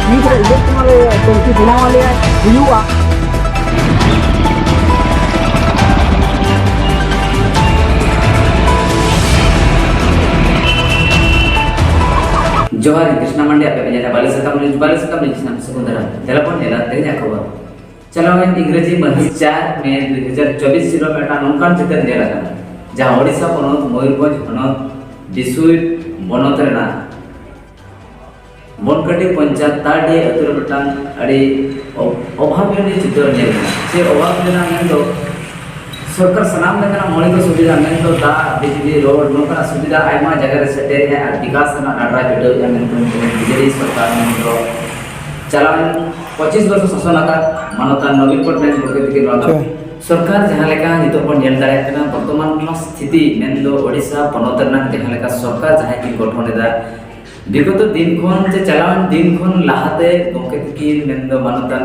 ᱱᱤᱛ ᱨᱮ ᱤᱞᱮᱠᱥᱚᱱ ᱨᱮ ᱴᱮᱝᱠᱤ ᱵᱮᱱᱟᱣ ᱟᱞᱮᱭᱟ ᱦᱩᱭᱩᱜᱼᱟ। जोहार कृष्णा मंडे आपे बेजा बाले सकम न्यूज नाम सुंदरा तेलफोन नेला तेजा खबर चलावन इंग्रेजी महिस 4 मे 2024 सिरो पेटा नोंकान चितर नेला kana जहां ओडिसा पनत मयूरभंज पनत दिसुई बनत रेना बनकटी पंचायत ताडी अतुर बेटान अड़ी अभावनी चितर नेला से अभाव लेना मेंदो सरकार सनाम लेना मौलिक सुविधा मेंदो दा बिजली रोड नोका सुविधा आयमा जगह रे सेटे है और विकास ना नाडरा भिडो या मेंदो बिजली सरकार मेंदो चलान 25 वर्ष शासन का मानवता नवीन पटनायक प्रकृति के द्वारा सरकार जहां लेका नितो पर नेल दाय कना वर्तमान स्थिति मेंदो ओडिसा पनोतरना जहां लेका सरकार जहां की गठन दा विगत दिन खन जे चलान दिन खन लाहाते गोके की मेंदो मानवता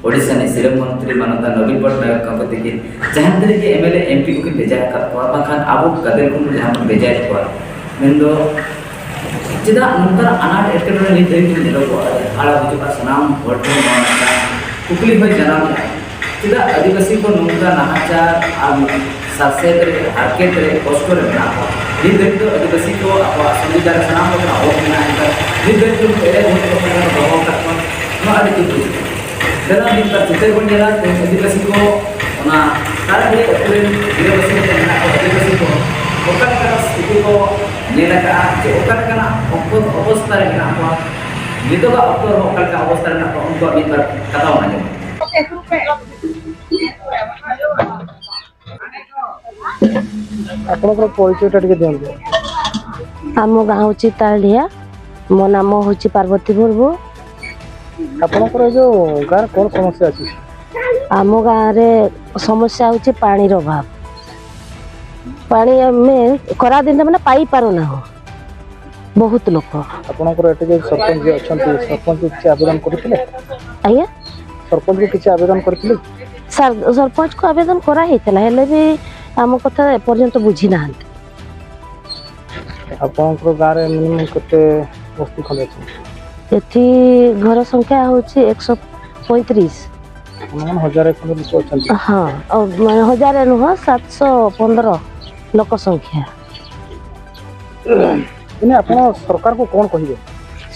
ओडिसा ने सिरम मंत्री मानवता नवीन पटनायक कंपति की जहां तरी के एमएलए एमपी को भेजा का बाखान आबो कदर को जहां भेजा को मेंदो चिदा नंतर अनाट एटकेटोरे नि देई तुम नेलो को आला बुझु का सनाम वोट मानता कुकली भाई जनाब चिदा आदिवासी को नंका नाहाचार आम सासे करे हारके करे कष्ट रे बना नि देई तो आदिवासी को अपा संविधान सनाम को हो बिना है नि देई तो एरे वोट को दबाव तक नो आदि की दना दिन का चित्र बन गया आदिवासी को ना तारा के अपने आदिवासी को ना आदिवासी को ओकर का स्थिति को नेला का जे ओकर का अवस्था रे ना को नितो का ओकर ओकर का अवस्था रे ना को उनको अभी पर कथा होना ଆପଣଙ୍କର ପରିଚୟଟା ଟିକେ ଦିଅନ୍ତୁ। ଆମ ଗାଁ ହେଉଛି ତାଳିଆ, ମୋ ନାମ ହେଉଛି ପାର୍ବତୀ ମୁର୍ମୁ। ଆପଣଙ୍କର ଯୋଉ ଗାଁରେ କ'ଣ ସମସ୍ୟା ଅଛି? ଆମ ଗାଁରେ ସମସ୍ୟା ହେଉଛି ପାଣିର ଅଭାବ। ପାଣି ଆମେ ଖରାଦିନେ ମାନେ ପାଇପାରୁନାହୁଁ ବହୁତ ଲୋକ। ଆପଣଙ୍କର ଏଠି ଯୋଉ ସରପଞ୍ଚ ଯିଏ ଅଛନ୍ତି ସରପଞ୍ଚ କିଛି ଆବେଦନ କରିଥିଲେ? ଆଜ୍ଞା ସରପଞ୍ଚ କିଛି ଆବେଦନ କରିଥିଲେ? ସରପଞ୍ଚକୁ ଆବେଦନ କରାହେଇଥିଲା ହେଲେ ବି ଆମ କଥା ଏପର୍ଯ୍ୟନ୍ତ ବୁଝି ନାହାନ୍ତି। ଆପଣଙ୍କର ଗାଁରେ ମିନିମମ୍ କେତେ ବସ୍ତି ଖଣ୍ଡେ ଅଛି? ଏଠି ଘର ସଂଖ୍ୟା ହେଉଛି 135। ମାନେ 1000 ଖଣ୍ଡେ ଲୋକ ଅଛନ୍ତି? ହଁ, 1000 ନୁହଁ 715 ଲୋକ ସଂଖ୍ୟା। ମାନେ ଆପଣ ସରକାରକୁ କ'ଣ କହିବେ?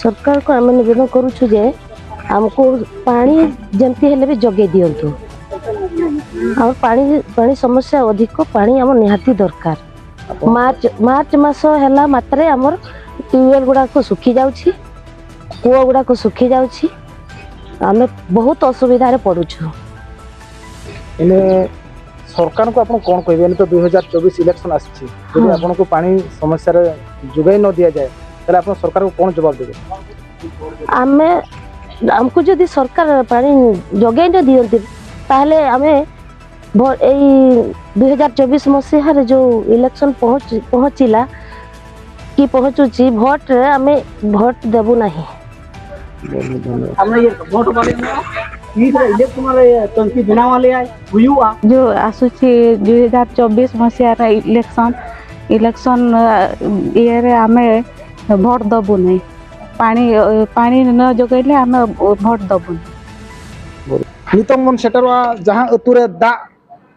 ସରକାରକୁ ଆମେ ନିବେଦନ କରୁଛୁ ଯେ ଆମକୁ ପାଣି ଯେମିତି ହେଲେ ବି ଯୋଗାଇ ଦିଅନ୍ତୁ। ଆମର ପାଣି ସମସ୍ୟା ଅଧିକ, ପାଣି ଆମର ନିହାତି ଦରକାର। ମାର୍ଚ୍ଚ ମାସ ହେଲା ମାତ୍ରେ ଆମର ଟ୍ୟୁବୱେଲ୍ ଗୁଡ଼ାକ ଶୁଖି ଯାଉଛି, କୂଅ ଗୁଡ଼ାକ ଶୁଖି ଯାଉଛି, ଆମେ ବହୁତ ଅସୁବିଧାରେ ପଡ଼ୁଛୁ। ମାନେ ସରକାରଙ୍କୁ ଆପଣ କ'ଣ କହିବେ? ଏମିତି ତ 2024 ଇଲେକ୍ସନ୍ ଆସିଛି, ଯଦି ଆପଣଙ୍କୁ ପାଣି ସମସ୍ୟାରେ ଯୋଗାଇ ନ ଦିଆଯାଏ ତାହେଲେ ଆପଣ ସରକାରକୁ କ'ଣ ଜବାବ ଦେବେ? ଆମକୁ ଯଦି ସରକାର ପାଣି ଯୋଗାଇ ନ ଦିଅନ୍ତି ତାହେଲେ ଆମେ ଏଇ 2024 ମସିହାରେ ଯେଉଁ ଇଲେକ୍ସନ୍ ପହଞ୍ଚିଲା କି ପହଞ୍ଚୁଛି ଭୋଟରେ ଆମେ ଭୋଟ ଦେବୁ ନାହିଁ। जो आसुची 2024 मसीहार इलेक्शन ये आमे भोट दबु नहीं। पानी न जगैले आमे भोट दबु नितंग मन सेटरवा जहां अतुरे दा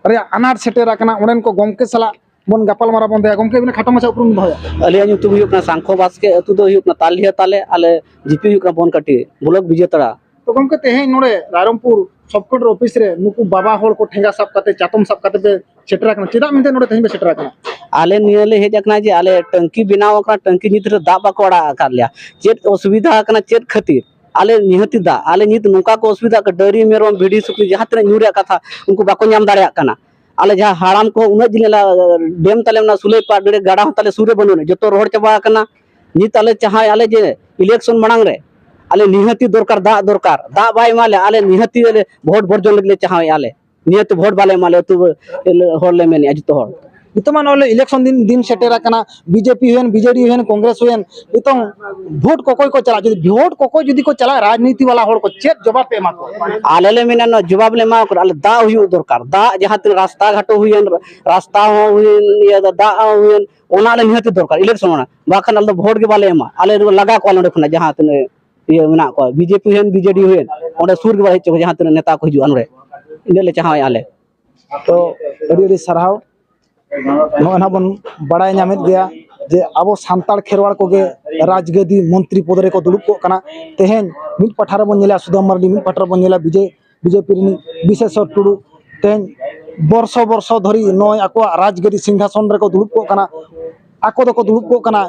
रे अनार सेटेरा कना उड़न को गमके सला मन गपाल मारा बंद है गमके बिना खाटा मचा उपरुम दहया अलिया तुम हुकना सांखो बासके अतु दो हुकना तालिया ताले आले जीपी हुकना बन काटी ब्लॉक विजेतड़ा तो गमके तेहे नोड़े रायरमपुर सब कोर्ट ऑफिस रे नुकु बाबा होल को ठेंगा सब काते चातम सब काते पे सेटरा कना चिदा मिनते नोड़े तेहे पे सेटरा कना आले नियले हे जकना जे आले टंकी बनाव कना टंकी नितर दा बाकोड़ा कर लिया चेत असुविधा कना चेत खातिर आले निहति दा आले नित नुका को असुविधा का डरी मेरम भिडी सुकरी जहां तने न्यूरे कथा उनको बाको नाम दाड़िया कना आले जहां हाराम को उना जिनेला डेम तले ना सुले पा डे गाडा तले सुरे बनुने जतो रोड चबा कना नित आले चाहा आले जे इलेक्शन मणांग रे आले निहति दरकार दा बाय माले आले निहति भोट बर्जन लगले चाहा आले निहति भोट बाले माले तू होले मेने अजतो होल इतमान वाले इलेक्शन दिन सेटेरा कना BJP when BJD when Congress when इतम वोट कोकोय को चला जदी वोट कोकोय जदी को चला राजनीति वाला होड़ को चेत जवाब पे मा को आलेले मिना न जवाब ले मा को आले दा हुयु दरकार दा जहां त रास्ता घाटो हुएन रास्ता हुएन या दा हुएन ओना ले निहति दरकार इलेक्शन ओना बाखन आले वोट के बाले मा आले लगा को आले खना जहां त iya menak ko BJP hen BJD hen onde sur ge bahai jahan tena neta ko hijuan re inde le chaha ale तो अड़ी अड़ी सरहाव नोना बन बड़ाई नामेद गया जे अब सानताड़ खेरवाड़ को गे राजगदी मंत्री पद रे को दुड़ुब को कना तेहेन मिद पठार बन नेला सुदाम मार्डी मिद पठार बन नेला बीजेपी रिनी विशेषर टुडू तेहेन वर्ष वर्ष धरी नय आको राजगदी सिंहासन रे को दुड़ुब को कना आको दो को दुड़ुब को कना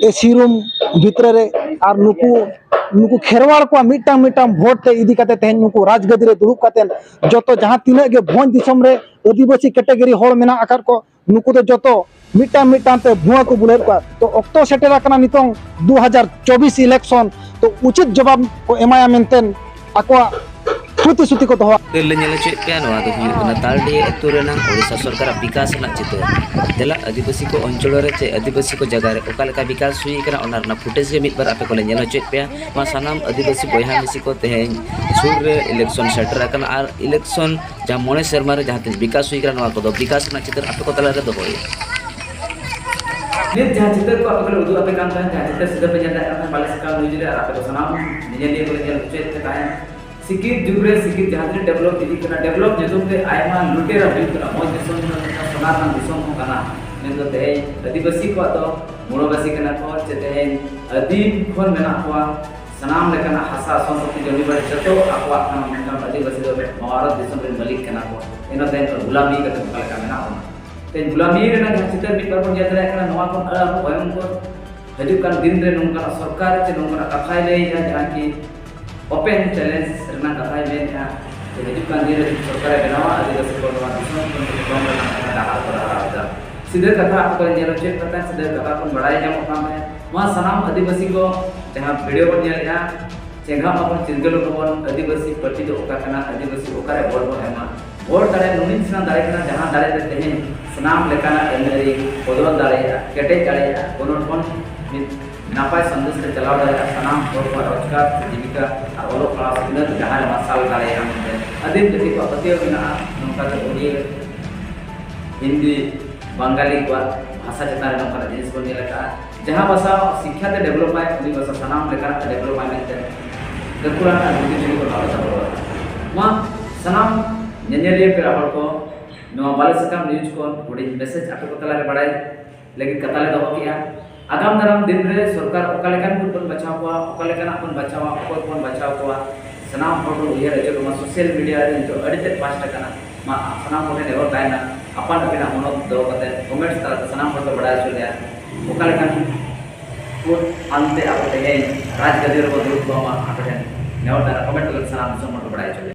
एसी रूम भितर रे आर नुकु खेरवाड़ को मिटांग मिटांग भोट ते इदी काते तेहेन नुकु राजगदी रे दुड़ुब काते जतो जहां तिना गे भोज दिसम रे आदिवासी कैटेगरी होड़ मेना आकार को नुकु दो जतो मिटांग मिटांग ते भुआ को बुलेर को तो ऑक्टो सेटेरा कना नितों 2024 इलेक्शन तो उचित जवाब को एमाया मेंटेन आको प्रतिश्रुति को दोहा ᱛᱮᱞᱮ ᱧᱮᱞ ᱦᱚᱪᱚᱭᱮᱫ ᱯᱮᱭᱟ ᱱᱚᱣᱟ ᱫᱚ ᱦᱩᱭᱩᱜ ᱠᱟᱱᱟ ᱛᱟᱞᱰᱤ ᱟᱹᱛᱩ ᱨᱮᱱᱟᱜ ᱳᱰᱤᱥᱟ ᱥᱚᱨᱠᱟᱨᱟᱜ ᱵᱤᱠᱟᱥ ᱨᱮᱱᱟᱜ ᱪᱤᱛᱟᱹᱨ ᱫᱮᱞᱟ ᱟᱹᱫᱤᱵᱟᱹᱥᱤ ᱠᱚ ᱚᱧᱪᱚᱞ ᱨᱮ ᱪᱮ ᱟᱹᱫᱤᱵᱟᱹᱥᱤ ᱠᱚ ᱡᱟᱭᱜᱟ ᱨᱮ ᱚᱠᱟ ᱞᱮᱠᱟ ᱵᱤᱠᱟᱥ ᱦᱩᱭ ᱟᱠᱟᱱᱟ ᱚᱱᱟ ᱨᱮᱱᱟᱜ ᱯᱷᱩᱴᱮᱡᱽ ᱜᱮ ᱢᱤᱫ ᱵᱟᱨ ᱟᱯᱮ ᱠᱚᱞᱮ ᱧᱮᱞ ᱦᱚᱪᱚᱭᱮᱫ ᱯᱮᱭᱟ ᱱᱚᱣᱟ ᱥᱟᱱᱟᱢ ᱟᱹᱫᱤᱵᱟᱹᱥᱤ ᱵᱚᱭᱦᱟ ᱢᱤᱥᱤ ᱠᱚ ᱛᱮᱦᱮᱧ ᱥᱩᱨ ᱨᱮ ᱤᱞᱮᱠᱥᱚᱱ ᱥᱮᱴᱮᱨ ᱟᱠᱟᱱᱟ ᱟᱨ ᱤᱞᱮᱠᱥᱚᱱ ᱡᱟᱦᱟᱸ 9 ᱥᱮᱨᱢᱟ ᱨᱮ ᱡᱟᱦᱟᱸ ᱛᱤᱱᱟᱹᱜ ᱵᱤᱠᱟᱥ ᱦᱩᱭ ᱟᱠᱟᱱᱟ ᱱᱚᱣᱟ ᱠᱚᱫᱚ ᱵᱤᱠᱟᱥ ᱨᱮᱱᱟᱜ ᱪᱤᱛᱟᱹᱨ ᱟᱯᱮ ᱠᱚ ᱛᱟᱞᱟᱨᱮ ᱫᱚᱦᱚᱭᱟ ᱱᱤᱛ ᱡᱟᱦᱟᱸ ᱪᱤᱛᱟᱹᱨ ᱠᱚ ᱟᱯᱮ ᱠᱚᱞᱮ ᱩᱫᱩᱜ ᱟᱯᱮ ᱠᱟᱱ ᱛᱟᱦᱮᱸ ᱡᱟᱦᱟᱸ ᱪᱤᱛᱟᱹᱨ ᱥᱤᱫᱷᱟᱹ ᱯᱮ ᱧᱮᱞ ᱫᱟᱲᱮᱭᱟᱜ ᱠᱟᱱ ᱵᱟᱞᱮ ᱥᱟᱠᱟᱢ ᱱᱤᱭᱩᱡᱽ ᱨᱮ ᱟᱨ ᱟᱯᱮ ᱠᱚ ᱥᱟᱱᱟᱢ ᱱᱤᱡᱮ ᱠᱚᱞᱮ ᱧᱮᱞ ᱦᱚᱪᱚᱭᱮᱫ ᱯᱮ ᱛᱟᱦᱮᱸ सिकित जुग रे सिकित जहां तक डेवलप इदी कना डेवलप जेतुम ते आयमा लुटेरा हुई कना मोज दिसम सोनार ना दिसम कना मेन तो ते आदिवासी को तो मूलवासी कना को चेते आदिम खन मेना को सनाम लेकना हसा संपत्ति जमी बारे जतो आकवा कना मेना आदिवासी दो भारत दिसम रे मालिक कना को एनो ते गुलामी का कलका मेना को ते गुलामी रे ना चित्र भी परबन जतरा कना नवा को अड़ा भयम को हजू कान दिन रे नंका सरकार चे नंका कथाय ले जहां की ओपन चैलेंज रना कथाय में था तो हिजुक कान दिन रे सरकार बनावा आदिवासी को नवा दिसम को कम रना डाहार पर आदा सीधे कथा आपको जेरो चेक करता है सीधे कथा को बढ़ाई जाम काम है वहां सनाम आदिवासी को जहां वीडियो बन नेला चेंगा अपन चिंगलो को आदिवासी पार्टी दो ओका कना आदिवासी ओका रे बोल एमा वोट दाड़े नुनी सना दाड़े कना जहां दाड़े ते तेहेन सनाम लेकाना एमरी बदल दाड़े केटे दाड़े कोनो कोन नापाय संदेश ते चलाव दाड़े सनाम और रोजगार जीविका और ओलो क्लास बिना जहां मसाल दाड़े हम आदिम जति को पतियो बिना नोका के ओडी हिंदी बंगाली को भाषा चेतान नोका जिनिस को नेला जहां भाषा शिक्षा ते डेवलप आय उनी भाषा सनाम लेकाना डेवलप आय मेते दकुराना बुद्धि को भाषा बोल मा सनाम नेनेलिया पे हर को नो बाले सकम न्यूज को बड़ी मैसेज आपे को तला रे बड़ाई लेकिन कताले दो किया आगाम दाराम दिन रे सरकार ओकालेकान कोन बचाव को ओकालेकान अपन बचाव कोन बचाव को सनाम फोटो उयर जो मा सोशल मीडिया रे जो अडिते पास्ट कना मा सनाम फोटो ने बतायना अपन बिना मनो दो कते कमेंट्स तला सनाम फोटो बड़ाई चलिया ओकालेकान को अंते आपते राजगदी रे बदल को मा आपते नेवता कमेंट कर सनाम फोटो बड़ाई चलिया